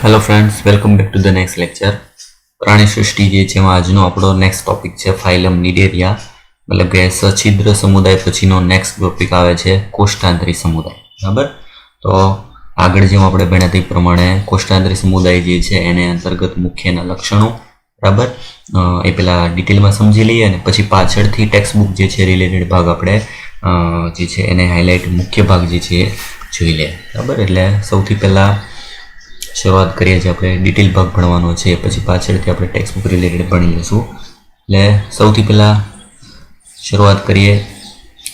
Hello friends, welcome back to the next lecture. પ્રાણી સૃષ્ટિ જે છે એમાં આજનો આપણો નેક્સ્ટ ટોપિક છે ફાઇલમ નિડેરિયા, મતલબ કે સછિદ્ર સમુદાય પછીનો નેક્સ્ટ ટોપિક આવે છે કોષ્ટાંતરી સમુદાય. બરાબર, તો આગળ જેમ આપણે ભણ્યા તે પ્રમાણે કોષ્ટાંતરી સમુદાય જે છે એને અંતર્ગત મુખ્યના લક્ષણો, બરાબર, એ પેલા ડિટેલમાં સમજી લઈએ અને પછી પાછળથી ટેક્સ્ટ બુક જે છે રિલેટેડ ભાગ આપણે જે છે એને હાઇલાઇટ મુખ્ય ભાગ જે છે એ જોઈ લે. બરાબર, એટલે સૌથી પહેલાં શરૂઆત કરીએ છીએ આપણે ડિટેલ ભાગ ભણવાનો છે, પછી પાછળથી આપણે ટેક્સ્ટ બુક રિલેટેડ ભણી લઈશું. એટલે સૌથી પહેલાં શરૂઆત કરીએ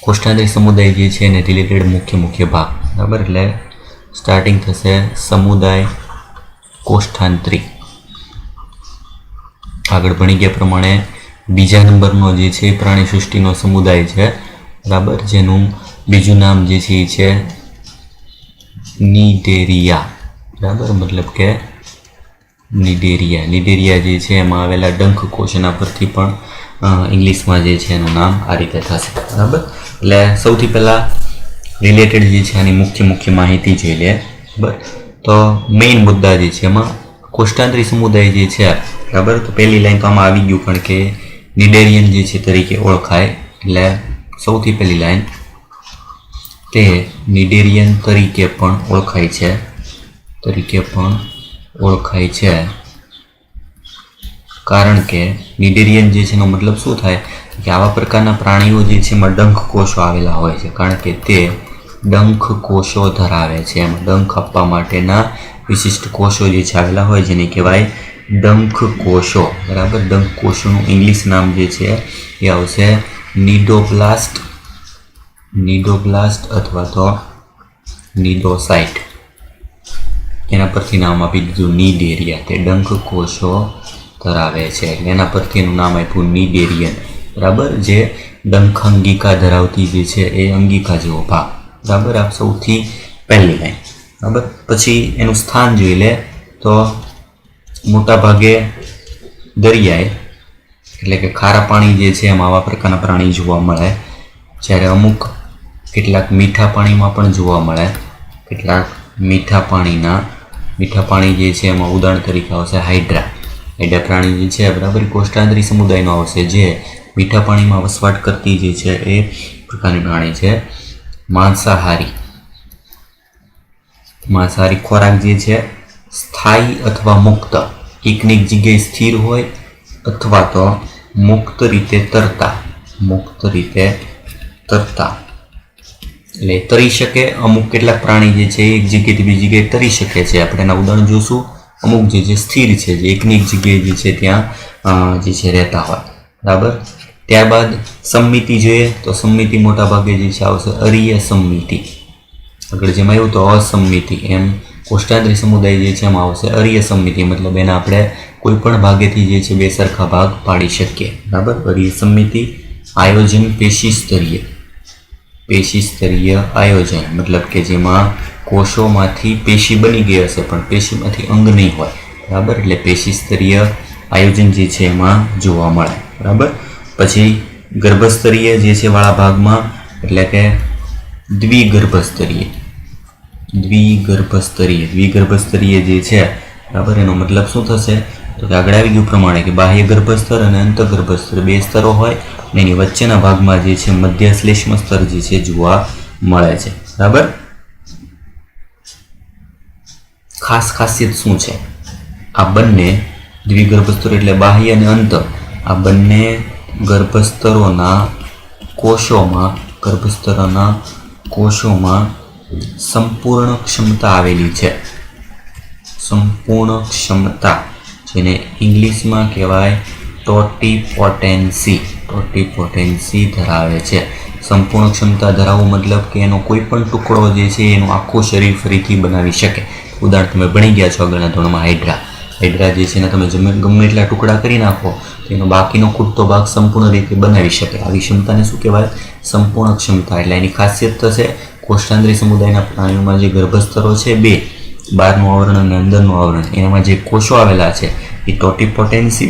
કોષ્ટાંતરી સમુદાય જે છે એને રિલેટેડ મુખ્ય ભાગ. બરાબર, એટલે સ્ટાર્ટિંગ થશે સમુદાય કોષ્ટાંતરી. આગળ ભણી ગયા પ્રમાણે બીજા નંબરનો જે છે પ્રાણી સૃષ્ટિનો સમુદાય છે, બરાબર, જેનું બીજું નામ જે છે એ છે નિડેરિયા. બરાબર, મતલબ કે નિડેરિયા જે છે એમાં આવેલા ડંખ કોષ, એના પરથી પણ ઇંગ્લિશમાં જે છે એનું નામ આ રીતે થશે. બરાબર, એટલે સૌથી પહેલાં રિલેટેડ જે છે આની મુખ્ય માહિતી જોઈ લે. બરાબર, તો મેઇન મુદ્દા જે છે એમાં કોષ્ટાંતરી સમુદાય જે છે, બરાબર, તો પહેલી લાઈન તો આમાં આવી ગયું, પણ કે નિડેરિયન જે છે તરીકે ઓળખાય. એટલે સૌથી પહેલી લાઈન તે નિડેરિયન તરીકે પણ ઓળખાય છે કારણ કે નિડેરિયન જે છે એનો મતલબ શું થાય કે આવા પ્રકારના પ્રાણીઓ જે છે એમાં ડંખ કોષો આવેલા હોય છે, કારણ કે તે ડંખ કોષો ધરાવે છે. એમાં ડંખ આપવા માટેના વિશિષ્ટ કોષો જે છે આવેલા હોય, જેને કહેવાય ડંખ કોષો. બરાબર, ડંખ કોષોનું ઇંગ્લિશ નામ જે છે એ આવશે નિડોબ્લાસ્ટ અથવા તો નિડોસાઇટ. એના પરથી નામ આપી દીધું નિડેરિયા. તે ડંખ કોષો ધરાવે છે એટલે એના પરથી એનું નામ આપ્યું નિડેરિયન. બરાબર, જે ડંખ અંગિકા ધરાવતી જે છે એ અંગિકા જેવો ભાગ. બરાબર, આ સૌથી પહેલી લાઈન. બરાબર, પછી એનું સ્થાન જોઈ લે તો મોટા ભાગે દરિયાએ એટલે કે ખારા પાણી જે છે એમાં આવા પ્રકારના પ્રાણી જોવા મળે, જ્યારે અમુક કેટલાક મીઠા પાણીમાં પણ જોવા મળે. કેટલાક મીઠા પાણી જે છે એમાં ઉદાહરણ તરીકે આવશે હાઇડ્રા પ્રાણી જે છે, બરાબર, કોષ્ટાંતરી સમુદાયનો આવશે, જે મીઠા પાણીમાં વસવાટ કરતી જે છે એ પ્રકારની પ્રાણી છે. માંસાહારી ખોરાક જે છે સ્થાયી અથવા મુક્ત, એકની એક જગ્યાએ સ્થિર હોય અથવા તો મુક્ત રીતે તરતા એટલે તરી શકે. અમુક કેટલાક પ્રાણી જે છે એક જગ્યાએથી બીજી જગ્યાએ તરી શકે છે. આપણે એના ઉદાહરણ જોઈશું. અમુક જે સ્થિર છે, જે એકની એક જગ્યાએ જે છે ત્યાં જે છે રહેતા હોય. બરાબર, ત્યારબાદ સમમિતિ જોઈએ તો સમમિતિ મોટા ભાગે જે છે આવશે અરીય સમમિતિ. આગળ જેમ આવ્યું તો અસમમિતિ, એમ કોષ્ટાંતરી સમુદાય જે છે એમાં આવશે અરીય સમમિતિ, મતલબ એને આપણે કોઈ પણ ભાગેથી જે છે બે સરખા ભાગ પાડી શકીએ. બરાબર, અરીય સમમિતિ. આયોજન પેશી સ્તરીય આયોજન, મતલબ કે જેમાં કોષોમાંથી પેશી બની ગઈ હશે પણ પેશીમાંથી અંગ નહીં હોય. બરાબર, એટલે પેશી સ્તરીય આયોજન જે છે એમાં જોવા મળે. બરાબર, પછી ગર્ભસ્તરીય જે છે વાળા ભાગમાં એટલે કે દ્વિગર્ભસ્તરીય જે છે, બરાબર, એનો મતલબ શું થશે તો કે આગળ આવી ગયું પ્રમાણે કે બાહ્ય ગર્ભસ્તર અને અંતઃગર્ભસ્તર બે સ્તરો હોય અને એની વચ્ચેના ભાગમાં જે છે મધ્ય શ્લેષ્મ સ્તર જે છે જોવા મળે છે. બરાબર, ખાસિયત શું છે? આ બંને દ્વિગર્ભસ્તરો એટલે બાહ્ય અને અંત, આ બંને ગર્ભસ્તરોના કોષોમાં સંપૂર્ણ ક્ષમતા આવેલી છે. સંપૂર્ણ ક્ષમતા, જેને ઇંગ્લિશમાં કહેવાય ટોટીપોટેન્સી ધરાવે છે. સંપૂર્ણ ક્ષમતા ધરાવવું મતલબ કે એનો કોઈ પણ ટુકડો જે છે એનું આખું શરીર ફરીથી બનાવી શકે. ઉદાહરણ તમે ભણી ગયા છો આગળના ધોરણમાં હાઇડ્રા જે છે એને તમે ગમે એટલા ટુકડા કરી નાખો તો એનો બાકીનો ખૂટતો ભાગ સંપૂર્ણ રીતે બનાવી શકે. આવી ક્ષમતાને શું કહેવાય? સંપૂર્ણ ક્ષમતા. એટલે એની ખાસિયત થશે કોષ્ટાંતરી સમુદાયના પ્રાણીઓમાં જે ગર્ભસ્તરો છે બે, બહારનું આવરણ અને અંદરનું આવરણ, એનામાં જે કોષો આવેલા છે એ ટોટીપોટેન્સી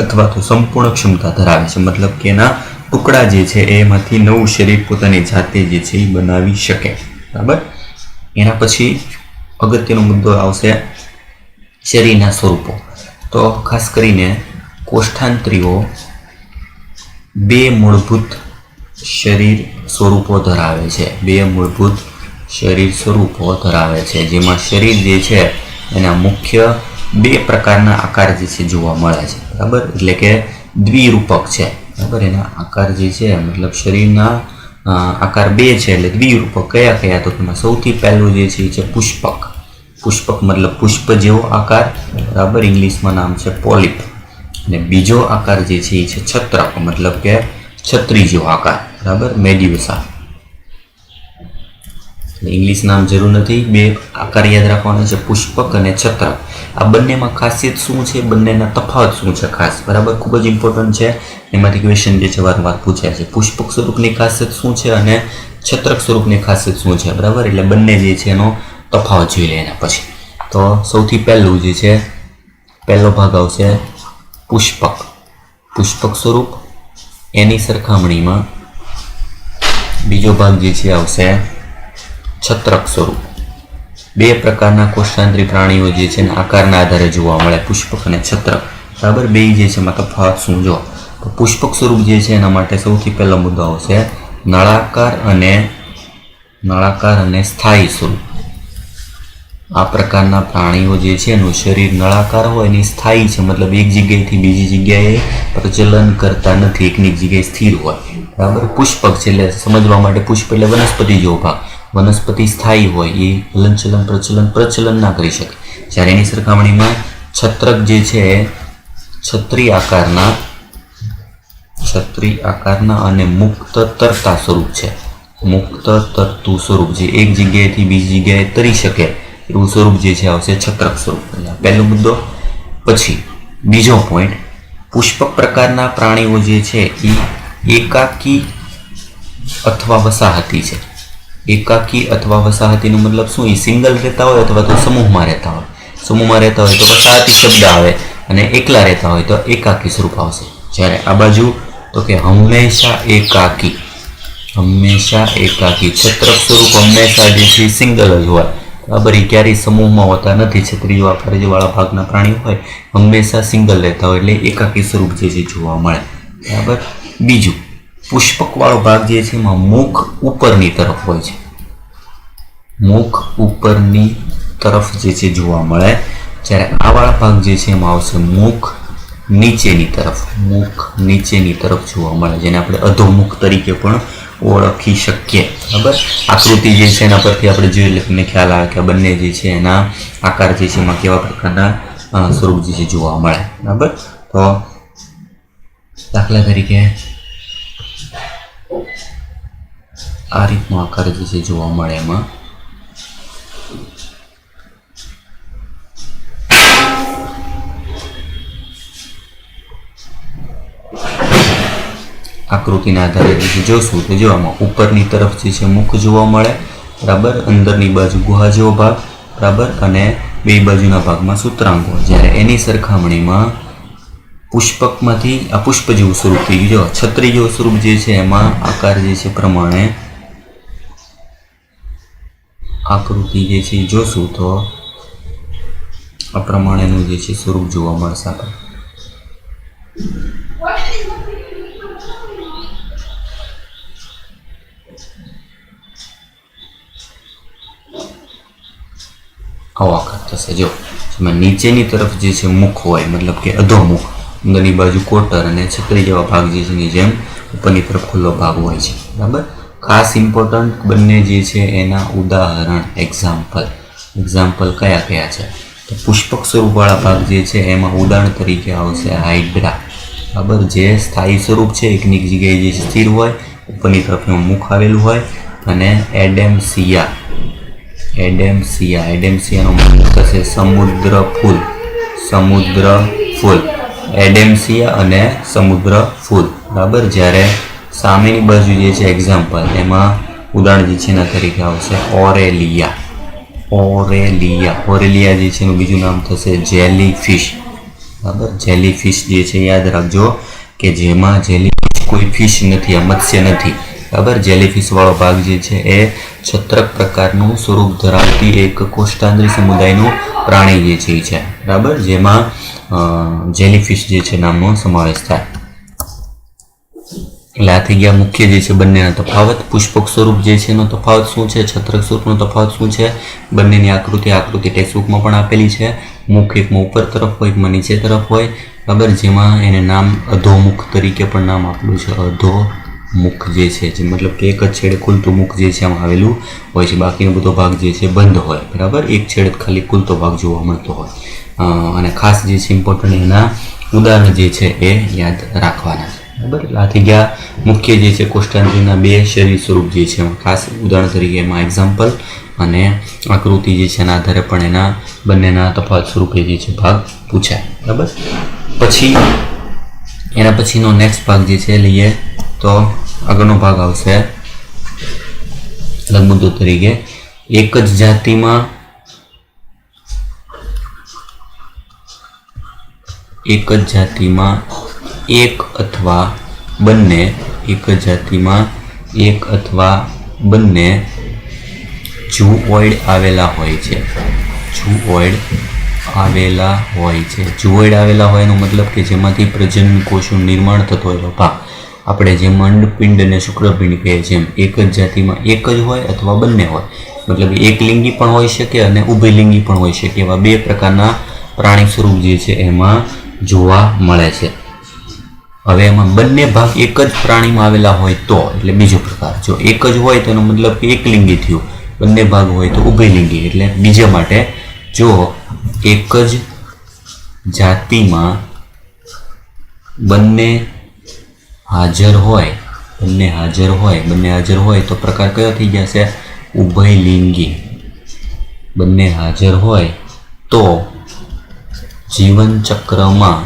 અથવા તો સંપૂર્ણ ક્ષમતા ધરાવે છે. મતલબ કે એના ટુકડા જે છે એમાંથી નવું શરીર પોતાની જાતે જે છે એ બનાવી શકે. બરાબર, એના પછી અગત્યનો મુદ્દો આવશે શરીરના સ્વરૂપો. તો ખાસ કરીને કોષ્ઠાંત્રીઓ બે મૂળભૂત શરીર સ્વરૂપો ધરાવે છે. બે મૂળભૂત શરીર સ્વરૂપો ધરાવે છે, જેમાં શરીર જે છે એના મુખ્ય બે પ્રકારના આકાર જે છે જોવા મળે છે. બરાબર, એટલે કે દ્વિરૂપક છે. બરાબર, એના આકાર જે છે મતલબ શરીરના આકાર બે છે એટલે દ્વિરૂપક. કયા કયા? તો તેમાં સૌથી પહેલું જે છે એ છે પુષ્પક. પુષ્પક મતલબ પુષ્પ જેવો આકાર. બરાબર, ઇંગ્લિશમાં નામ છે પોલિપ. અને બીજો આકાર જે છે એ છે છત્રક, મતલબ કે છત્રી જેવો આકાર. બરાબર, મેડ્યુસા. ઇંગ્લિશ નામ જરૂર નથી, બે આકાર યાદ રાખવાના છે, પુષ્પક અને છત્રક. આ બંનેમાં ખાસિયત શું છે, બંનેના તફાવત શું છે ખાસ? બરાબર, ખૂબ જ ઇમ્પોર્ટન્ટ છે. એમાંથી ક્વેશ્ચન જે છે વારંવાર પૂછાય છે. પુષ્પક સ્વરૂપની ખાસિયત શું છે અને છત્રક સ્વરૂપની ખાસિયત શું છે? બરાબર, એટલે બંને જે છે એનો તફાવત જોઈ લે એના પછી. તો સૌથી પહેલું જે છે, પહેલો ભાગ આવશે પુષ્પક. પુષ્પક સ્વરૂપ. એની સરખામણીમાં બીજો ભાગ જે છે આવશે છત્રક સ્વરૂપ. બે પ્રકારના કોષ્ઠાંતરી પ્રાણીઓ જે છે આકારના આધારે જોવા મળે, પુષ્પક અને છત્રક. બરાબર, બે જે છે એમાં તફાવત શું? જો તો પુષ્પક સ્વરૂપ જે છે એના માટે સૌથી પહેલો મુદ્દો આવશે નળાકાર અને સ્થાયી સ્વરૂપ. આ પ્રકારના પ્રાણીઓ જે છે એનું શરીર નળાકાર હોય એની સ્થાયી છે, મતલબ એક જગ્યાએથી બીજી જગ્યાએ પ્રચલન કરતા નથી, એકની જગ્યાએ સ્થિર હોય. બરાબર, પુષ્પક છે એટલે સમજવા માટે પુષ્પ એટલે વનસ્પતિ જેવો ભાગ. વનસ્પતિ સ્થાયી હોય, એ હલનચલન પ્રચલન ના કરી શકે. જ્યારે એની સરખામણીમાં છત્રક જે છે છત્રી આકારના અને મુક્ત તરતા સ્વરૂપ છે. મુક્ત તરતું સ્વરૂપ, જે એક જગ્યાએથી બીજી જગ્યાએ તરી શકે એવું સ્વરૂપ જે છે આવશે છત્રક સ્વરૂપ. પહેલો મુદ્દો. પછી બીજો પોઈન્ટ, પુષ્પક પ્રકારના પ્રાણીઓ જે છે એ એકાકી અથવા વસાહતી છે. એકાકી અથવા વસાહતીનો મતલબ શું? એ સિંગલ રહેતા હોય અથવા તો સમૂહમાં રહેતા હોય. સમૂહમાં રહેતા હોય તો વસાહતી શબ્દ આવે, અને એકલા રહેતા હોય તો એકાકી સ્વરૂપ આવશે. જ્યારે આ બાજુ તો કે હંમેશા એકાકી. છત્રક સ્વરૂપ હંમેશા જે છે સિંગલ જ હોય. બરાબર, એ ક્યારેય સમૂહમાં હોતા નથી. છત્રીઓ આકાર વાળા ભાગના પ્રાણીઓ હોય હંમેશા સિંગલ રહેતા હોય, એટલે એકાકી સ્વરૂપ જે છે જોવા મળે. બરાબર, બીજું પુષ્પક વાળો ભાગ જે છે એમાં મુખ ઉપરની તરફ હોય છે. મુખ ઉપરની તરફ જે છે જોવા મળે. જ્યારે આ વાળા ભાગ જે છે એમાં આવશે મુખ નીચેની તરફ જોવા મળે, જેને આપણે અધોમુખ તરીકે પણ ઓળખી શકીએ. બરાબર, આકૃતિ જે છે એના પરથી આપણે જોઈએ એટલે તમને ખ્યાલ આવે કે બંને જે છે એના આકાર જે છે એમાં કેવા પ્રકારના સ્વરૂપ જે છે જોવા મળે. બરાબર, તો દાખલા તરીકે આ રીતનો આકાર જે છે જોવા મળે. એમાં આકૃતિના આધારે જે જોશું તો જો આમાં ઉપરની તરફ જે છે મુખ જોવા મળે. બરાબર, અંદરની બાજુ ગુહા જેવો ભાગ. બરાબર, અને બે બાજુના ભાગમાં સૂત્રાંગો. જ્યારે એની સરખામણીમાં પુષ્પકમાંથી આ પુષ્પ જેવું સ્વરૂપ થઈ ગયું. જો છત્રી જેવું સ્વરૂપ જે છે એમાં આકાર જે છે પ્રમાણે આકૃતિ જે છે જોશું તો આ પ્રમાણેનું જે છે સ્વરૂપ જોવા મળશે આપણે. આવો આકાર થશે. જો જેમાં નીચેની તરફ જે છે મુખ હોય, મતલબ કે અધોમુખ, અંદરની બાજુ કોટર અને છત્રી જેવા ભાગ જે છે એની જેમ ઉપરની તરફ ખુલ્લો ભાગ હોય છે. બરાબર, ખાસ ઇમ્પોર્ટન્ટ બંને જે છે એના ઉદાહરણ એક્ઝામ્પલ કયા કયા છે? તો પુષ્પક સ્વરૂપવાળા ભાગ જે છે એમાં ઉદાહરણ તરીકે આવશે હાઇડ્રા. બરાબર, જે સ્થાયી સ્વરૂપ છે, એકની જગ્યાએ જે સ્થિર હોય, ઉપરની તરફ એનું મુખ આવેલું હોય. અને એડેમ્સિયાનો મતલબ થશે સમુદ્ર ફૂલ. એડેમ્સિયા અને સમુદ્ર ફૂલ. બરાબર, જ્યારે સામેની બાજુ જે છે એક્ઝામ્પલ, એમાં ઉદાહરણ જે છે એના તરીકે આવશે ઓરેલિયા જે છે એનું બીજું નામ થશે જેલીફિશ. બરાબર, જેલીફિશ જે છે યાદ રાખજો કે જેમાં જેલીફિશ કોઈ ફિશ નથી, આ મત્સ્ય નથી. બરાબર. જેલીફિશ વાળો ભાગ જે છે એ છત્રક પ્રકારનું સ્વરૂપ ધરાવતી એક કોષ્ટાંતરી સમુદાયનું પ્રાણી જે છે બરાબર, જેમાં જેલીફિશ જે છે નામનો સમાવેશ થાય. એટલે આ થઈ ગયા મુખ્ય જે છે બંનેના તફાવત. પુષ્પક સ્વરૂપ જે છે એનો તફાવત શું છે, છત્રક સ્વરૂપનો તફાવત શું છે, બંનેની આકૃતિ ટેક્સ્ટબુકમાં પણ આપેલી છે. મુખ એકમાં ઉપર તરફ હોય, એકમાં નીચે તરફ હોય બરાબર, જેમાં એને નામ અધોમુખ તરીકે પણ નામ આપેલું છે. અધોમુખ જે છે, જે મતલબ કે એક જ છેડે ખુલતું મુખ જે છે આમાં આવેલું હોય છે, બાકીનો બધો ભાગ જે છે બંધ હોય બરાબર, એક છેડે ખાલી ખુલતો ભાગ જોવા મળતો હોય. અને ખાસ જે છે ઇમ્પોર્ટન્ટ એના ઉદાહરણ જે છે એ યાદ રાખવાના છે બરાબર. એટલે આ થઈ ગયા મુખ્ય જે છે કોષ્ટાંતરીના બે શરીર સ્વરૂપ જે છે, ખાસ ઉદાહરણ તરીકે એમાં એક્ઝામ્પલ અને આકૃતિ જે છે એના આધારે પણ એના બંનેના તફાવત સ્વરૂપે જે છે ભાગ પૂછાય બરાબર. પછી એના પછીનો નેક્સ્ટ ભાગ જે છે લઈએ તો આગળનો ભાગ આવશે અલગ મુદ્દો તરીકે એક જ જાતિમાં એક અથવા બંને ઝૂઓઇડ આવેલા હોય છે. ઝૂઓઇડ આવેલા હોય એનો મતલબ કે જેમાંથી પ્રજનન કોષનું નિર્માણ થતો હોય ભાગ, આપણે જેમ અંડપિંડ અને શુક્રપિંડ કહીએ છીએ એમ એક જ જાતિમાં એક જ હોય અથવા બંને હોય, મતલબ એક લિંગી પણ હોઈ શકે અને ઉભયલિંગી પણ હોઈ શકે, એવા બે પ્રકારના પ્રાણી સ્વરૂપ જે છે એમાં જોવા મળે છે. હવે એમાં બંને ભાગ એક જ પ્રાણીમાં આવેલા હોય તો એટલે બીજો પ્રકાર, જો એક જ હોય તો એનો મતલબ કે એક લિંગી થયું, બંને ભાગ હોય તો ઉભયલિંગી એટલે બીજા માટે. જો એક જ જાતિમાં બંને હાજર હોય તો પ્રકાર કયો થઈ જશે, ઉભયલિંગી. બંને હાજર હોય તો જીવનચક્રમાં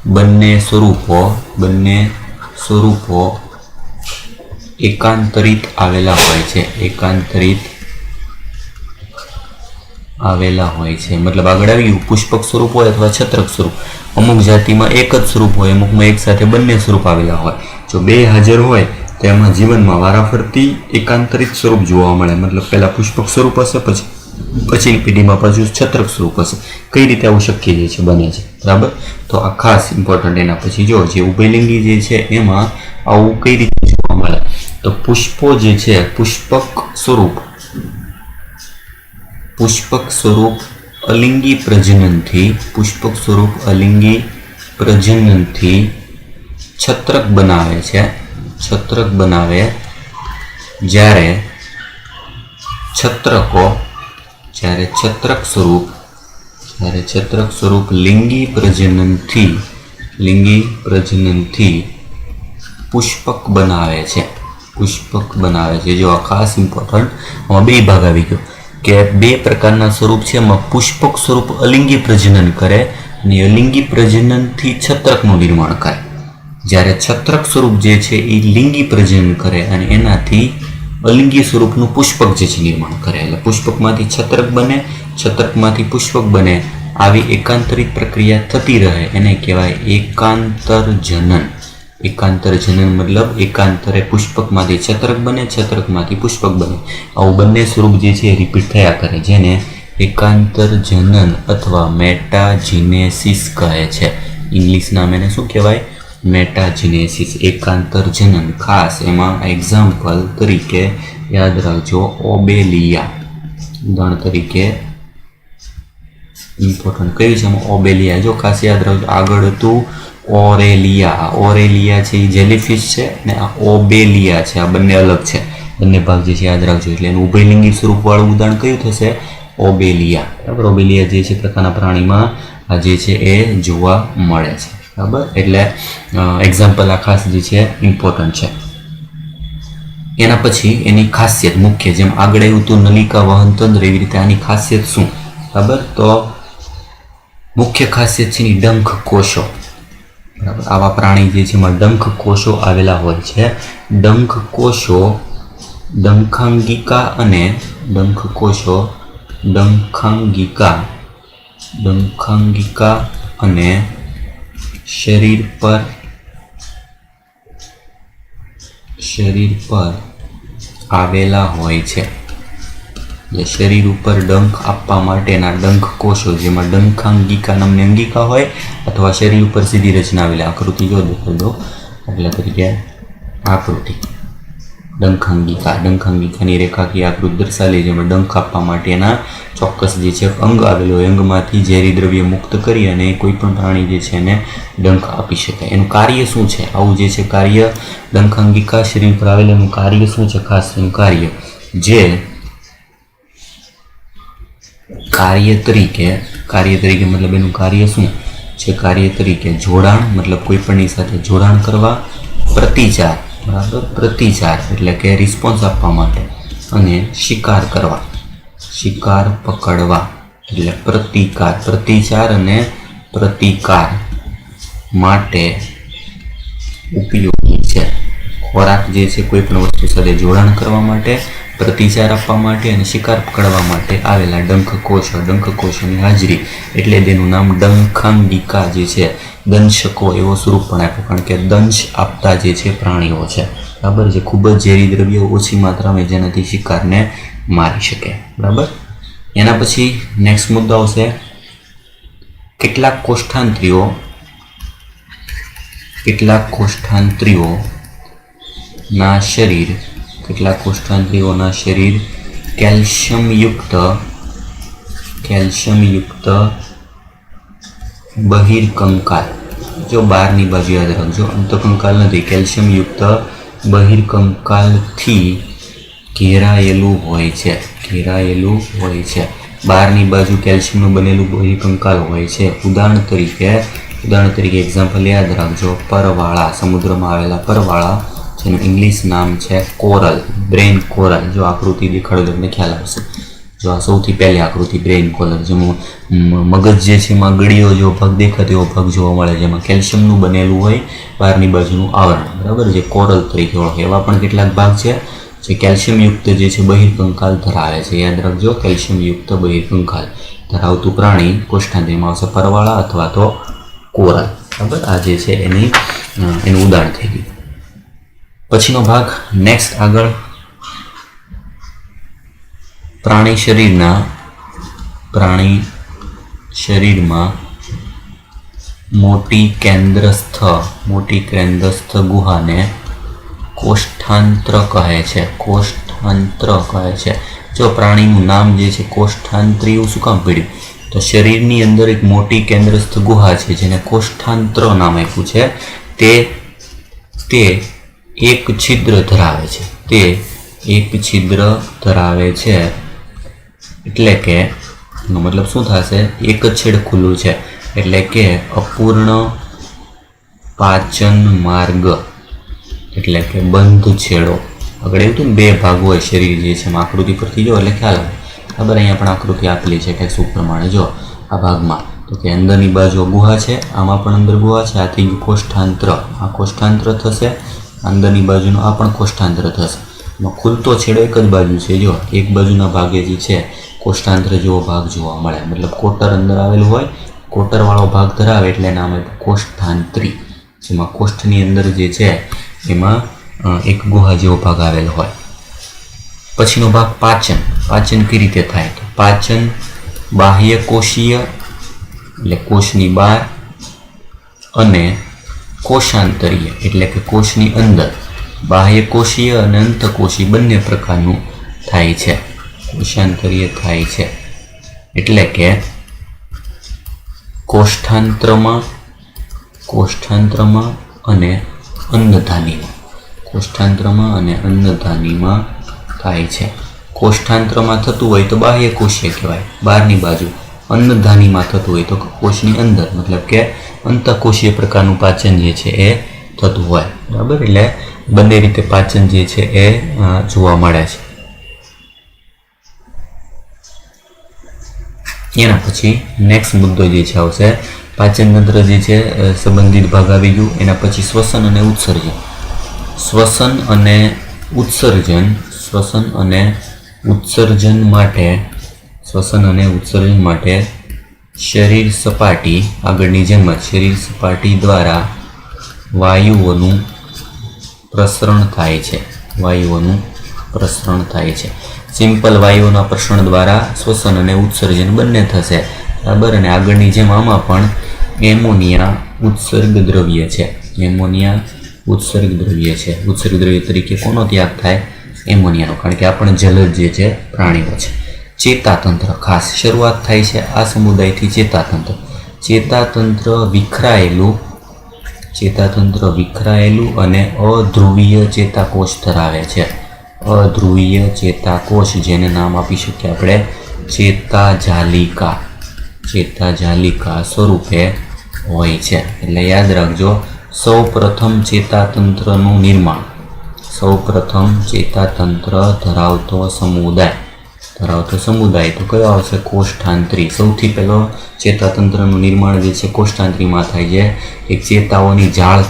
બંને સ્વરૂપો એકાંતરિત આવેલા હોય છે. મતલબ આગળ આવ્યું પુષ્પક સ્વરૂપ હોય અથવા છત્રક સ્વરૂપ. અમુક જાતિમાં એક જ સ્વરૂપ હોય, અમુકમાં એક સાથે બંને સ્વરૂપ આવેલા હોય. જો બે હાજર હોય તો એમાં જીવનમાં વારાફરતી એકાંતરિત સ્વરૂપ જોવા મળે, મતલબ પહેલા પુષ્પક સ્વરૂપ હશે, પછીની પેઢીમાં પાછું છત્રક સ્વરૂપ હશે. કઈ રીતે આવું શક્ય જે છે બને છે બરાબર. તો આ ખાસ ઇમ્પોર્ટન્ટ. એના પછી જો જે ઉભયલિંગી જે છે એમાં આવું કઈ રીતે જોવા મળે, તો પુષ્પો જે છે પુષ્પક સ્વરૂપ અલિંગી પ્રજનનથી છત્રક બનાવે જ્યારે છત્રક સ્વરૂપ લિંગી પ્રજનનથી પુષ્પક બનાવે છે. જો આ ખાસ ઇમ્પોર્ટન્ટ, આમાં બે ભાગ આવી ગયો કે બે પ્રકારના સ્વરૂપ છે, એમાં પુષ્પક સ્વરૂપ અલિંગી પ્રજનન કરે અને અલિંગી પ્રજનનથી છત્રકનું નિર્માણ કરે, જ્યારે છત્રક સ્વરૂપ જે છે એ લિંગી પ્રજનન કરે અને એનાથી અલિંગી સ્વરૂપનું પુષ્પક જે છે નિર્માણ કરે. એટલે પુષ્પકમાંથી છત્રક બને, છત્રકમાંથી પુષ્પક બને, આવી એકાંતરિત પ્રક્રિયા થતી રહે એને કહેવાય એકાંતરજનન. મતલબ એકાંતરે પુષ્પકમાંથી છત્રક બને, છત્રકમાંથી પુષ્પક બને, આવું બંને સ્વરૂપ જે છે એ રિપીટ થયા કરે, જેને એકાંતરજનન અથવા મેટાજીનેસિસ કહે છે. ઇંગ્લિશ નામ એને શું કહેવાય, મેટાજીનેસિસ, એકાંતરજનન. ખાસ એમાં એક્ઝામ્પલ તરીકે યાદ રાખજો ઓબેલિયા, ઉદાહરણ તરીકે ઇમ્પોર્ટન્ટ કયું છે એમાં ઓબેલિયા. જો ખાસ યાદ રાખજો, આગળ હતું ઓરેલિયા છે એ જેલીફિશ છે અને આ ઓબેલિયા છે, આ બંને અલગ છે, બંને ભાગ જે છે યાદ રાખજો. એટલે એનું ઉભયલિંગી સ્વરૂપ વાળું ઉદાહરણ કયું થશે, ઓબેલિયા બરાબર. ઓબેલિયા જે છે પ્રકારના પ્રાણીમાં આ જે છે એ જોવા મળે છે બરાબર. એટલે એક્ઝામ્પલ આ ખાસ જે છે ઇમ્પોર્ટન્ટ છે. એના પછી એની ખાસિયત મુખ્ય, જેમ આગળ આવ્યું હતું નલિકા વહન તંત્ર, એવી રીતે આની ખાસિયત શું બરાબર. તો મુખ્ય ખાસિયત છે એની ડંખ કોષો બરાબર. આવા પ્રાણી જે છે એમાં ડંખ કોષો આવેલા હોય છે. ડંખ કોષો ડંખાંગિકા અને શરીર પર શરીર પર આવેલા હોય છે. એટલે શરીર ઉપર ડંખ આપવા માટેના ડંખ કોષો, જેમાં ડંખાંગિકા નામની અંગિકા હોય અથવા શરીર ઉપર સીધી રચના આવેલી આકૃતિ જો દેખાઈ દો, દાખલા તરીકે આકૃતિ ડંખાંગિકાની રેખાકીય આકૃતિ દર્શાવેલી, જેમાં ડંખ આપવા માટેના ચોક્કસ જે છે અંગ આવેલું હોય. અંગમાંથી ઝેરી દ્રવ્ય મુક્ત કરી અને કોઈ પણ પ્રાણી જે છે એને ડંખ આપી શકાય. એનું કાર્ય શું છે? આવું જે છે કાર્ય ડંખાંગિકા શરીર પર આવેલું એનું કાર્ય શું છે? ખાસ એનું કાર્ય કાર્ય તરીકે મતલબ એનું કાર્ય શું છે? કાર્ય તરીકે જોડાણ, મતલબ કોઈ પણની સાથે જોડાણ કરવા, પ્રતિચાર, બરાબર, પ્રતિચાર એટલે કે રિસ્પોન્સ આપવા માટે, અને શિકાર કરવા, શિકાર પકડવા એટલે પ્રતિચાર અને પ્રતિકાર માટે ઉપયોગી છે. ખોરાક જે છે કોઈ પણ વસ્તુ સાથે જોડાણ કરવા માટે, પ્રતિચાર આપવા માટે અને શિકાર પકડવા માટે આવેલા ડંખકોશોની હાજરી એટલે તેનું નામ ડંખાંગિકા જે છે. દંશકો એવો સ્વરૂપ પણ આપ્યો, કારણ કે દંશ આપતા જે છે પ્રાણીઓ છે, બરાબર, જે ખૂબ જ ઝેરી દ્રવ્યો ઓછી માત્રામાં જેનાથી શિકારને મારી શકે, બરાબર. એના પછી નેક્સ્ટ મુદ્દો આવશે કેટલાક કોષ્ઠાંત્રીઓના શરીર કેલ્શિયમયુક્ત બહિર્કંકાલ, જો બહારની બાજુ યાદ રાખજો, અંતકંકાલ નથી, કેલ્શિયમયુક્ત બહિર્કંકાલથી ઘેરાયેલું હોય છે. બહારની બાજુ કેલ્શિયમનું બનેલું બહિર્કંકાલ હોય છે. ઉદાહરણ તરીકે એક્ઝામ્પલ યાદ રાખજો, પરવાળા, સમુદ્રમાં આવેલા પરવાળા, જેનું ઇંગ્લિશ નામ છે કોરલ, બ્રેન કોરલ. જો આકૃતિ દેખાડો તમને ખ્યાલ આવશે. જો આ સૌથી પહેલી આકૃતિ બ્રેન કોરલ, જેમાં મગજ જે છે એમાં ગળીઓ જેવો ભાગ દેખાતો એવો ભાગ જોવા મળે, જેમાં કેલ્શિયમનું બનેલું હોય બહારની બાજુનું આવરણ, બરાબર, જે કોરલ તરીકે ઓળખે. એવા પણ કેટલાક ભાગ છે જે કેલ્શિયમયુક્ત જે છે બહિર્કંકાલ ધરાવે છે. યાદ રાખજો, કેલ્શિયમયુક્ત બહિર્કંકાલ ધરાવતું પ્રાણી કોષ્ઠાંત્રીમાં આવશે પરવાળા અથવા તો કોરલ, બરાબર. આ જે છે એનું ઉદાહરણ થઈ ગયું. પછીનો ભાગ નેક્સ્ટ આગળ પ્રાણી શરીરમાં મોટી કેન્દ્રસ્થ ગુહાને કોષ્ઠાંત્ર કહે છે. જો પ્રાણીનું નામ જે છે કોષ્ઠાંત્રી એવું શું કામ પડ્યું? તો શરીરની અંદર એક મોટી કેન્દ્રસ્થ ગુહા છે જેને કોષ્ઠાંત્ર નામ આપ્યું છે. તે એક છિદ્ર ધરાવે છે. એટલે કે એનો મતલબ શું થશે? એક જ છેડ ખુલ્લું છે, એટલે કે અપૂર્ણ પાચન માર્ગ, એટલે કે બંધ છેડો. આગળ એવું હતું ને, બે ભાગ હોય શરીર જે છે, આકૃતિ પરથી જો એટલે ખ્યાલ આવે, બરાબર. અહીંયા પણ આકૃતિ આપેલી છે ટેક્સ્ટ પ્રમાણે. જો આ ભાગમાં તો કે અંદરની બાજુ ગુહા છે, આમાં પણ અંદર ગુહા છે, આ થઈ ગયું કોષ્ઠાંત્ર, આ કોષ્ઠાંત્ર થશે, અંદરની બાજુનો આ પણ કોષ્ઠાંત્ર થશે. ખુલતો છેડો એક જ બાજુ છે. જો એક બાજુના ભાગે જે છે કોષ્ઠાંત્ર જેવો ભાગ જોવા મળે, મતલબ કોટર અંદર આવેલું હોય, કોટરવાળો ભાગ ધરાવે એટલે નામ આપ્યું કોષ્ઠાંત્રી, જેમાં કોષ્ઠની અંદર જે છે એમાં એક ગુહા જેવો ભાગ આવેલો હોય. પછીનો ભાગ પાચન કઈ રીતે થાય? તો પાચન બાહ્ય કોષીય એટલે કોષની બહાર અને કોષાંતરીય એટલે કે કોષની અંદર, બાહ્ય કોષીય અને અંતકોષી બંને પ્રકારનું થાય છે. કોષાંતરીય થાય છે એટલે કે કોષ્ઠાંત્રમાં અને અન્નધાનીમાં થાય છે. કોષ્ઠાંત્રમાં થતું હોય તો બાહ્ય કોષીય કહેવાય, બહારની બાજુ. અન્નધાનીમાં થતું હોય તો કોષની અંદર, મતલબ કે અંતકોષીય પ્રકારનું પાચન જે છે એ થતું હોય, બરાબર. એટલે બંને રીતે પાચન જે છે એ જોવા મળે છે. એના પછી નેક્સ્ટ મુદ્દો જે છે આવશે પાચન તંત્ર જે છે સંબંધિત ભાગ આવી ગયું. એના પછી શ્વસન અને ઉત્સર્જન માટે શરીર સપાટી આગળની જેમ જ શરીર સપાટી દ્વારા વાયુઓનું પ્રસરણ થાય છે, વાયુઓનું પ્રસરણ થાય છે. સિમ્પલ વાયુઓના પ્રસરણ દ્વારા શ્વસન અને ઉત્સર્જન બંને થશે, બરાબર. અને આગળની જેમ આમાં પણ એમોનિયા ઉત્સર્ગ દ્રવ્ય છે, એમોનિયા ઉત્સર્ગ દ્રવ્ય છે. ઉત્સર્ગ દ્રવ્ય તરીકે કોનો ત્યાગ થાય? એમોનિયાનો, કારણ કે આ પણ જલજ જે છે પ્રાણીઓ છે. ચેતાતંત્ર ખાસ શરૂઆત થાય છે આ સમુદાયથી. ચેતાતંત્ર વિખરાયેલું અને અધ્રુવીય ચેતાકોષ ધરાવે છે. અધ્રુવીય ચેતાકોષ, જેને નામ આપી શકીએ આપણે ચેતાજાલિકા સ્વરૂપે હોય છે. એટલે યાદ રાખજો, સૌ પ્રથમ ચેતાતંત્ર ધરાવતો સમુદાય તો કયો આવશે? કોષ્ઠાંત્રી. સૌથી પહેલો ચેતાતંત્રનું નિર્માણ જે છે કોષ્ઠાંત્રીમાં થાય છે. એક ચેતાઓની જાળ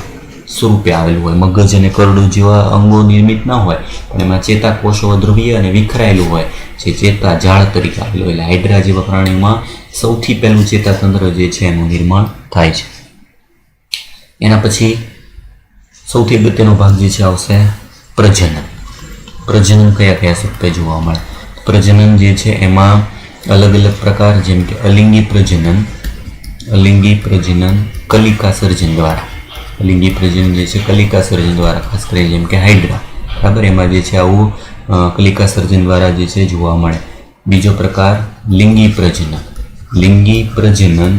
સ્વરૂપે આવેલું હોય, મગજ અને કરડું જેવા અંગો નિર્મિત ના હોય, પણ એમાં ચેતાકોષો ધ્રુવીય અને વિખરાયેલું હોય, જે ચેતા જાળ તરીકે આવેલું. એટલે હાઇડ્રા જેવા પ્રાણીઓમાં સૌથી પહેલું ચેતાતંત્ર જે છે એનું નિર્માણ થાય છે. એના પછી સૌથી અગત્યનો ભાગ જે છે આવશે પ્રજનન. પ્રજનન કયા સૂક્તે જોવા મળે? પ્રજનન જે છે એમાં અલગ અલગ પ્રકાર, જેમ કે અલિંગી પ્રજનન કલિકા સર્જન દ્વારા. અલિંગી પ્રજનન જે છે કલિકા સર્જન દ્વારા, ખાસ કરીને જેમ કે હાઇડ્રા, બરાબર. એમાં જે છે આવું કલિકા સર્જન દ્વારા જે છે જોવા મળે. બીજો પ્રકાર લિંગી પ્રજનન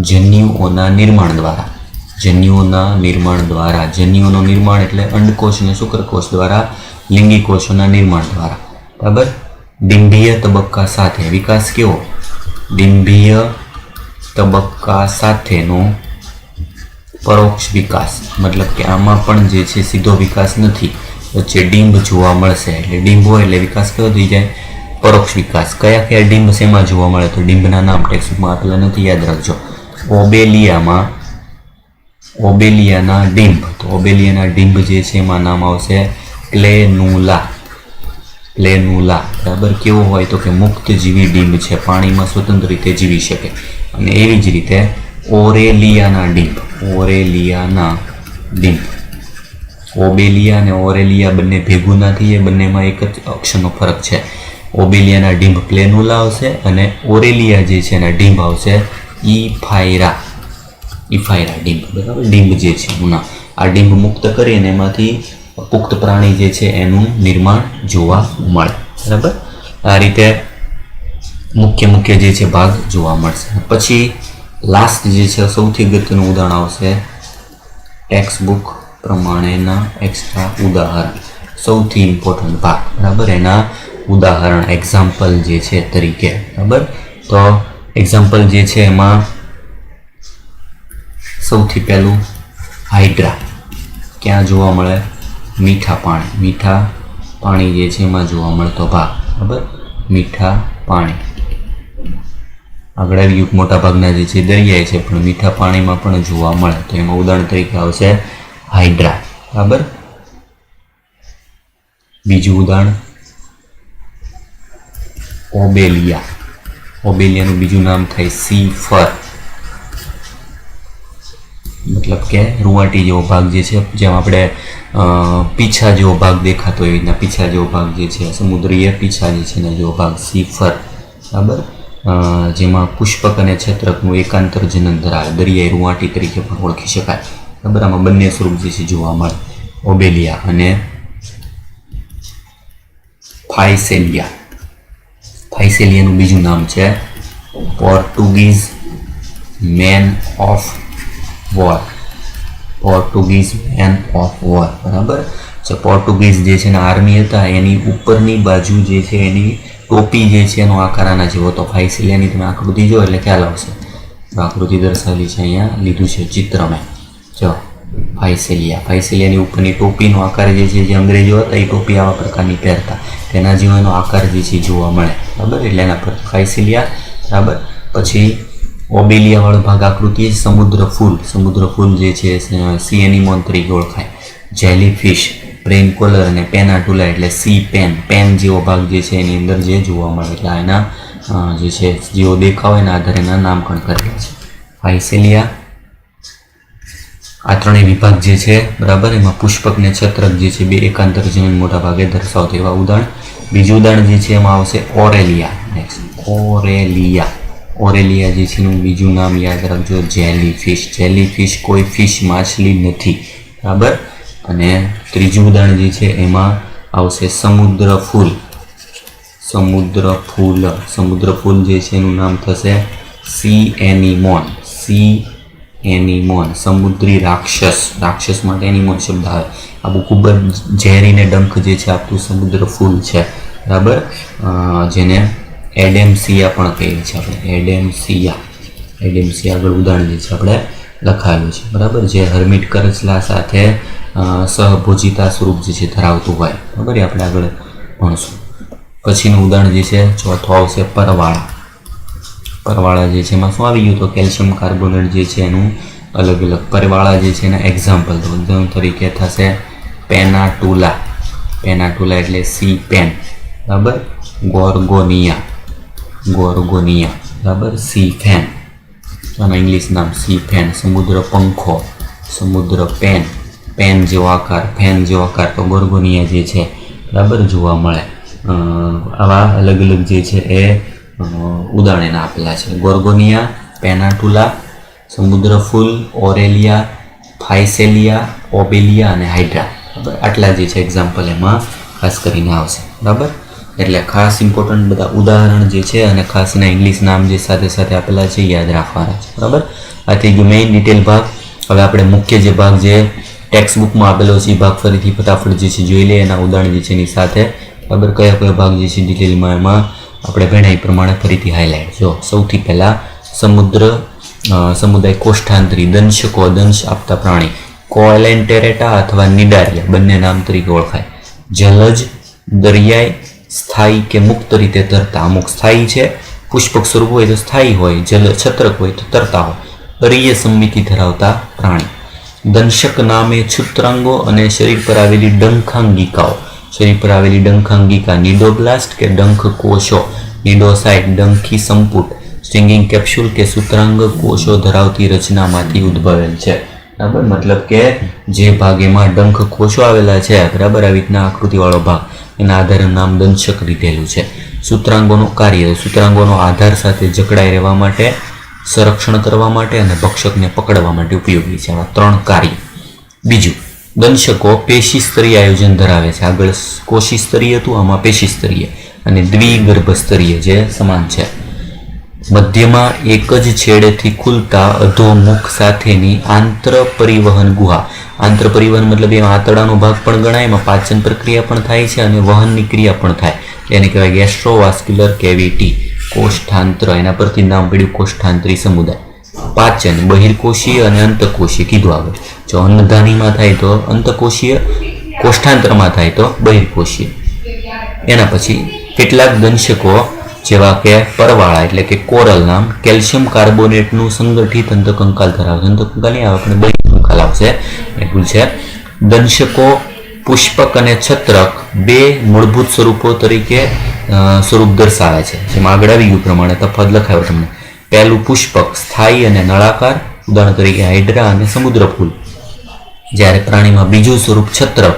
જન્યુઓના નિર્માણ દ્વારા. જન્યુઓનું નિર્માણ એટલે અંડકોષ અને શુક્રકોષ દ્વારા લિંગી કોષોના નિર્માણ દ્વારા, બરાબર. ડિંભીય તબક્કા સાથે વિકાસ કેવો? ડિંભીય તબક્કા સાથેનો પરોક્ષ વિકાસ, મતલબ કે આમાં પણ જે છે સીધો વિકાસ નથી, વચ્ચે ડિંભ જોવા મળશે. એટલે ડિંભ હોય એટલે વિકાસ કેવો થઈ જાય? પરોક્ષ વિકાસ. કયા ડિંભ શેમાં જોવા મળે? તો ડિંભના નામ ટેક્સ્ટબુકમાં આપેલા નથી, યાદ રાખજો. ઓબેલિયાના ડિંભ. તો ઓબેલિયાના ડિંભ જે છે એમાં નામ આવશે પ્લેનુલા, બરાબર. કેવો હોય? તો કે મુક્ત જીવી ડિંભ છે, પાણીમાં સ્વતંત્ર રીતે જીવી શકે. અને એવી જ રીતે ઓરેલિયાના ડિંભ. ઓબેલિયા અને ઓરેલિયા બંને ભેગું ના થઈએ, બંનેમાં એક જ અક્ષરનો ફરક છે. ઓબેલિયાના ડિંભ પ્લેનુલા આવશે અને ઓરેલિયા જે છે એના ડિંભ આવશે ઇફાયરા ડિંભ, બરાબર. ડિંભ જે છે આ ડિંભ મુક્ત કરીને એમાંથી પુખ્ત પ્રાણી જે છે એનું નિર્માણ જોવા મળે, બરાબર. આ રીતે મુખ્ય જે છે ભાગ જોવા મળશે. પછી લાસ્ટ જે છે સૌથી અગત્યનું ઉદાહરણ આવશે ટેક્સ્ટબુક પ્રમાણેના એક્સ્ટ્રા ઉદાહરણ. સૌથી ઇમ્પોર્ટન્ટ ભાગ, બરાબર. એના ઉદાહરણ એક્ઝામ્પલ જે છે તરીકે, બરાબર. તો એક્ઝામ્પલ જે છે એમાં સૌથી પહેલું હાઇડ્રા. ક્યાં જોવા મળે? મીઠા પાણી જે છે એમાં જોવા મળતો ભાગ, બરાબર. મીઠા પાણી. આગળ આવી મોટા ભાગના જે છે દરિયાઈ છે, પણ મીઠા પાણીમાં પણ જોવા મળે. તો એમાં ઉદાહરણ તરીકે આવશે હાઇડ્રા, બરાબર. બીજું ઉદાહરણ ઓબેલિયાનું બીજું નામ થાય સી ફર, મતલબ કે રૂવાટી જેવો ભાગ જે છે, જેમ આપણે પીછા જેવો ભાગ દેખાતો એવી રીતના પીછા જેવો ભાગ જે છે, સમુદ્રીય પીછા જે છે એના જેવો ભાગ સી ફર, બરાબર. જેમાં પુષ્પક અને છત્રકનું એકાંતર જનન ધરાવે, દરિયાઈ રૂવાટી તરીકે પણ ઓળખી શકાય, બરાબર. આમાં બંને સ્વરૂપ જે છે જોવા મળે, ઓબેલિયા અને ફાઇસેલિયાનું બીજું નામ છે પોર્ટુગીઝ મેન ઓફ વોર, બરાબર. પોર્ટુગીઝ જે છે ને આર્મી હતા, એની ઉપરની બાજુ જે છે એની ટોપી જે છે એનો આકાર આના જેવો હતો. ફાઇસેલિયાની તમે આકૃતિ જો એટલે ખ્યાલ આવશે. આકૃતિ દર્શાવેલી છે, અહીંયા લીધું છે ચિત્રમાં. જો ફાઇસેલિયાની ઉપરની ટોપીનો આકાર જે છે, જે અંગ્રેજો હતા એ ટોપી આવા પ્રકારની પહેરતા, તેના જેવો એનો આકાર જે છે જોવા મળે, બરાબર. એટલે એના પર ફાઇસેલિયા, બરાબર. પછી ઓબેલિયા વાળો ભાગ આકૃતિ સમુદ્ર ફૂલ જે છે સી એનિમોન તરીકે ઓળખાય. જેલીફિશ, બ્રેઇન કોલર અને પેનાટુલા એટલે સી પેન જેવો ભાગ જે છે એની અંદર જે જોવા મળે. એટલે એના જે છે જેવો દેખાવ એના આધારે એના નામકરણ કરેલા છે. ફાઇસેલિયા આ ત્રણેય વિભાગ જે છે બરાબર, એમાં પુષ્પક ને છત્રક જે છે બે એકાંતર જનન મોટા ભાગે દર્શાવતા એવા ઉદાહરણ. બીજું ઉદાહરણ જે છે એમાં આવશે ઓરેલિયા. નેક્સ્ટ ઓરેલિયા. ઓરેલિયા જે છે એનું બીજું નામ યાદ રાખજો, જેલીફિશ. જેલીફિશ કોઈ ફિશ માછલી નથી, બરાબર. અને ત્રીજું ઉદાહરણ જે છે એમાં આવશે સમુદ્ર ફૂલ. સમુદ્ર ફૂલ. સમુદ્ર ફૂલ જે છે એનું નામ થશે સી એનિમોન. સી એનિમોન, સમુદ્રી રાક્ષસ. રાક્ષસ માટે એનિમોન શબ્દ આવે. આ બહુ ખૂબ જ ઝેરીને ડંખ જે છે આપતું સમુદ્ર ફૂલ છે, બરાબર. જેને એડેમસિયા પણ કહીએ છીએ આપણે. એડેમસિયા. એડેમસિયા આગળ ઉદાહરણ જે છે આપણે લખાયેલું છે, બરાબર. જે હર્મિટ કરચલા સાથે સહભોજિતા સ્વરૂપ જે છે ધરાવતું હોય, બરાબર. એ આપણે આગળ ભણશું. પછીનું ઉદાહરણ જે છે ચોથું આવશે પરવાળા. પરવાળા જે છે એમાં શું આવી ગયું, તો કેલ્શિયમ કાર્બોનેટ જે છે એનું અલગ અલગ. પરવાળા જે છે એના એક્ઝામ્પલ તો ઉદાહરણ તરીકે થશે પેનાટુલા. પેનાટુલા એટલે સી પેન, બરાબર. ગોર્ગોનિયા. ગોર્ગોનિયા, બરાબર. સી ફેન, આનું ઇંગ્લિશ નામ સી ફેન. સમુદ્ર પંખો. સમુદ્ર પેન. પેન જેવો આકાર, ફેન જેવો આકાર તો ગોર્ગોનિયા જે છે, બરાબર, જોવા મળે. આવા અલગ અલગ જે છે એ ઉદાહરણ આપેલા છે. ગોર્ગોનિયા, પેનાટુલા, સમુદ્ર ફૂલ, ઓરેલિયા, ફાઇસેલિયા, ઓબેલિયા અને હાઇડ્રા, બરાબર. આટલા જે છે એક્ઝામ્પલ એમાં ખાસ કરીને આવશે, બરાબર. એટલે ખાસ ઇમ્પોર્ટન્ટ બધા ઉદાહરણ જે છે અને ખાસ એના ઇંગ્લિશ નામ જે સાથે સાથે આપેલા છે યાદ રાખવાના છે, બરાબર. આ થઈ ગયું મેઇન ડિટેલ ભાગ. હવે આપણે મુખ્ય જે ભાગ જે ટેક્સ્ટ બુકમાં આપેલો છે એ ભાગ ફરીથી ફટાફટ જે છે જોઈ લઈએ. એના ઉદાહરણ જે છે એની સાથે, બરાબર. કયા કયા ભાગ જે છે ડિટેલમાં એમાં આપણે ભણ્યા એ પ્રમાણે ફરીથી હાઇલાઇટ. જો સૌથી પહેલાં સમુદાય કોષ્ઠાંતરી. દંશકો, દંશ આપતા પ્રાણી. કોએલેન્ટેરેટા અથવા નિડારિયા બંને નામ તરીકે ઓળખાય. જલજ, દરિયાઈ, સ્થાયી કે મુક્ત રીતે તરતા. અમુક સ્થાયી છે, પુષ્પક સ્વરૂપ હોય તો સ્થાયી હોય, જલ છત્રક હોય તો તરતા હોય. અરીય સંમિતિ ધરાવતા પ્રાણી. દંશક નામે છૂત્રાંગો અને શરીર પર આવેલી ડંખાંગિકાઓ. શરીર પર આવેલી ડંખાંગિકા નિડોબ્લાસ્ટ કે ડંખ કોષો. નિડોસાઇટ ડંખી સંપુટ. સ્ટિંગિંગ કેપ્સ્યુલ કે સૂત્રાંગ કોષો ધરાવતી રચનામાંથી ઉદ્ભવેલ છે, બરાબર. મતલબ કે જે ભાગ એમાં ડંખ કોષો આવેલા છે, બરાબર, આવી રીતના આકૃતિવાળો ભાગ, એના આધારે નામ દંશક લીધેલું છે. સૂત્રાંગોનું કાર્ય. સૂત્રાંગોનો આધાર સાથે જકડાઈ રહેવા માટે, સંરક્ષણ કરવા માટે અને ભક્ષકને પકડવા માટે ઉપયોગી છે. આવા ત્રણ કાર્ય. બીજું, દંશકો પેશી સ્તરીય આયોજન ધરાવે છે. આગળ કોશી સ્તરીય હતું, આમાં પેશી સ્તરીય અને દ્વિગર્ભ સ્તરીય જે સમાન છે. મધ્યમાં એક જ છેડેથી ખુલતા અધોમુખ સાથેની આંતર પરિવહન ગુહા. આંતર પરિવહન મતલબ એમાં આંતરડાનો ભાગ પણ ગણાય, એમાં પાચન પ્રક્રિયા પણ થાય છે અને વહનની ક્રિયા પણ થાય. એને કહેવાય ગેસ્ટ્રોવાસ્ક્યુલર કેવિટી. કોષ્ઠાંત્ર, એના પરથી નામ પડ્યું કોષ્ઠાંતરી સમુદાય. પાચન બહિર્કોષીય અને અંતકોષીય કીધું આગળ. જો અન્નધાનીમાં થાય તો અંતકોષીય, કોષ્ઠાંતરમાં થાય તો બહિર્કોષીય. એના પછી કેટલાક દંશકો જેવા કે પરવાળા એટલે કે કોરલ નામ કેલ્શિયમ કાર્બોનેટનું સંગઠિત અંતકંકાલ ધરાવે છે. અંતકંકાલ નહીં આવે, આપણે બહિર્કંકાલ આવશે, એટલું છે. દંશકો પુષ્પક અને છત્રક બે મૂળભૂત સ્વરૂપો તરીકે સ્વરૂપ દર્શાવે છે. જેમાં આગળ આવી ગયું પ્રમાણે તફાવત લખાયો તમને. પહેલું પુષ્પક સ્થાયી અને નળાકાર, ઉદાહરણ તરીકે હાઇડ્રા અને સમુદ્ર ફૂલ. જ્યારે પ્રાણીમાં બીજું સ્વરૂપ છત્રક,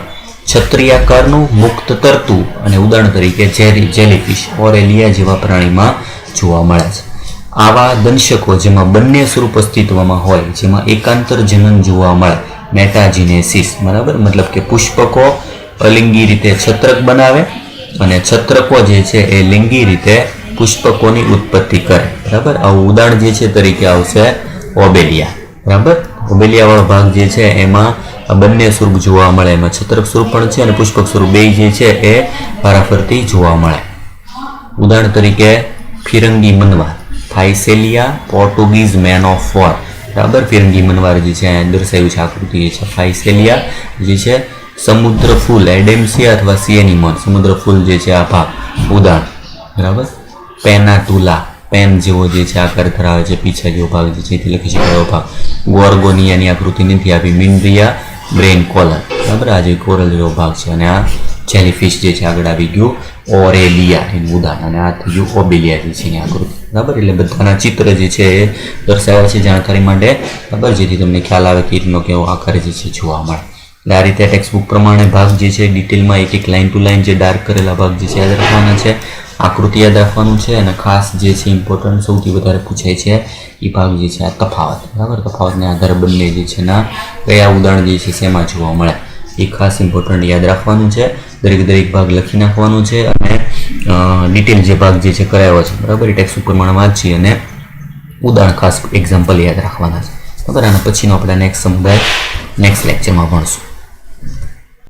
છત્રીયાકારનું, મુક્ત તરતું અને ઉદાહરણ તરીકે જેલીફિશ, ઓરેલિયા જેવા પ્રાણીમાં જોવા મળે છે. આવા દંશકો જેમાં બંને સ્વરૂપ અસ્તિત્વમાં હોય, જેમાં એકાંતર જનન જોવા મળે, મેટાજીનેસિસ, બરાબર. મતલબ કે પુષ્પકો અલિંગી રીતે છત્રક બનાવે અને છત્રકો જે છે એ લિંગી રીતે પુષ્પકોની ઉત્પત્તિ કરે, બરાબર. આવું ઉદાહરણ જે છે તરીકે આવશે ઓબેલિયા, બરાબર. ઓબેલિયા વાળો ભાગ જે છે એમાં બંને સ્વરૂપ જોવા મળે. એમાં છત્રક સ્વરૂપ પણ છે અને પુષ્પક સ્વરૂપ બે જે છે એ વારાફરતી જોવા મળે. ઉદાહરણ તરીકે ફિરંગી મનવાર, ફાઇસેલિયા, પોર્ટુગીઝ મેન ઓફ વોર, બરાબર. ફિરંગી મનવાર જે છે દર્શાવ્યું છે આકૃતિ એ છે. ફાઇસેલિયા જે છે સમુદ્ર ફૂલ, એડેમસિયા અથવા સિએનિમોન, સમુદ્ર ફૂલ જે છે આ ભાગ ઉદાહરણ, બરાબર. પેનાટુલા, પેન જેવો જે છે આકાર ધરાવે છે, પીછા જેવો ભાગ જે છે એથી લખી શકાય ભાગ. ગોર્ગોનિયાની આકૃતિ નથી આપી. મિન્દ્રિયા બ્રેન કોલર, બરાબર. આ જે કોરલ જેવો ભાગ છે અને આ જેલીફિશ જે છે આગળ આવી ગયું ઓરેલિયા એનું ઉદાહરણ, અને આ થઈ ગયું ઓબેલિયા જે છે એની આકૃતિ. બરાબર, એટલે બધાના ચિત્ર જે છે એ દર્શાવ્યા છે જાણકારી માટે. બરાબર, જેથી તમને ખ્યાલ આવે કે રીતનો કેવો આકાર જે છે જોવા મળે. એટલે આ રીતે ટેક્સ્ટ બુક પ્રમાણે ભાગ જે છે ડિટેલમાં એક લાઇન ટુ લાઇન જે ડાર્ક કરેલા ભાગ જે છે યાદ રાખવાના છે, આકૃતિ યાદ રાખવાનું છે, અને ખાસ જે છે ઇમ્પોર્ટન્ટ સૌથી વધારે પૂછાય છે એ ભાગ જે છે આ તફાવત. બરાબર, તફાવતને આધારે બંને જે છે ના કયા ઉદાહરણ જે છે શેમાં જોવા મળે એ ખાસ ઇમ્પોર્ટન્ટ યાદ રાખવાનું છે. દરેક ભાગ લખી નાખવાનું છે, અને ડિટેલ જે ભાગ જે છે કરાયો છે બરાબર એ ટેક્સ્ટ પ્રમાણે વાંચી અને ઉદાહરણ ખાસ એક્ઝામ્પલ યાદ રાખવાના છે. બરાબર, અને પછીનો આપણે નેક્સ્ટ સમુદાય નેક્સ્ટ લેક્ચરમાં ભણશું.